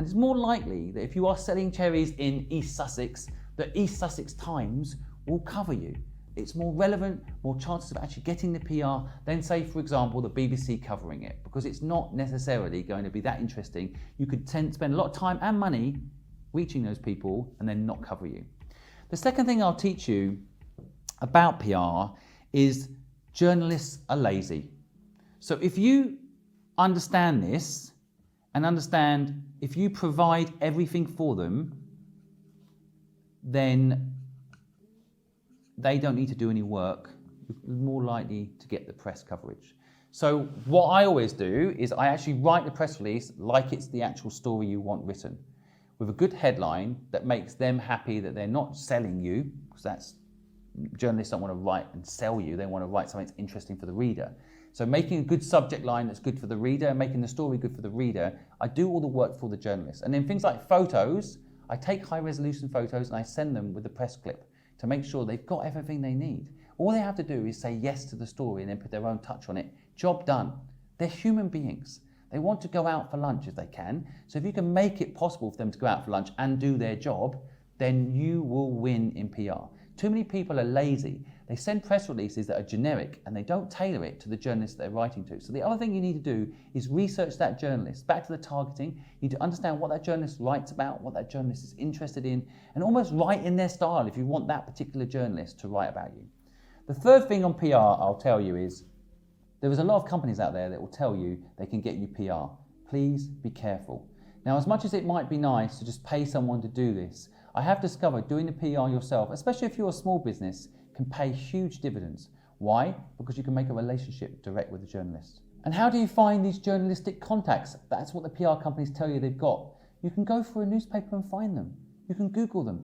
And it's more likely that if you are selling cherries in East Sussex, the East Sussex Times will cover you. It's more relevant, more chances of actually getting the PR than, say, for example, the BBC covering it, because it's not necessarily going to be that interesting. You could spend a lot of time and money reaching those people and then not cover you. The second thing I'll teach you about PR is journalists are lazy. So if you understand this and understand if you provide everything for them, then they don't need to do any work. You're more likely to get the press coverage. So what I always do is I actually write the press release like it's the actual story you want written, with a good headline that makes them happy that they're not selling you, because that's, journalists don't want to write and sell you, they want to write something that's interesting for the reader. So making a good subject line that's good for the reader, making the story good for the reader, I do all the work for the journalist. And then things like photos, I take high resolution photos and I send them with the press clip to make sure they've got everything they need. All they have to do is say yes to the story and then put their own touch on it. Job done. They're human beings. They want to go out for lunch if they can. So if you can make it possible for them to go out for lunch and do their job, then you will win in PR. Too many people are lazy. They send press releases that are generic and they don't tailor it to the journalist they're writing to. So the other thing you need to do is research that journalist. Back to the targeting, you need to understand what that journalist writes about, what that journalist is interested in, and almost write in their style if you want that particular journalist to write about you. The third thing on PR I'll tell you is, there is a lot of companies out there that will tell you they can get you PR. Please be careful. Now, as much as it might be nice to just pay someone to do this, I have discovered doing the PR yourself, especially if you're a small business, can pay huge dividends. Why? Because you can make a relationship direct with the journalist. And how do you find these journalistic contacts? That's what the PR companies tell you they've got. You can go for a newspaper and find them. You can Google them.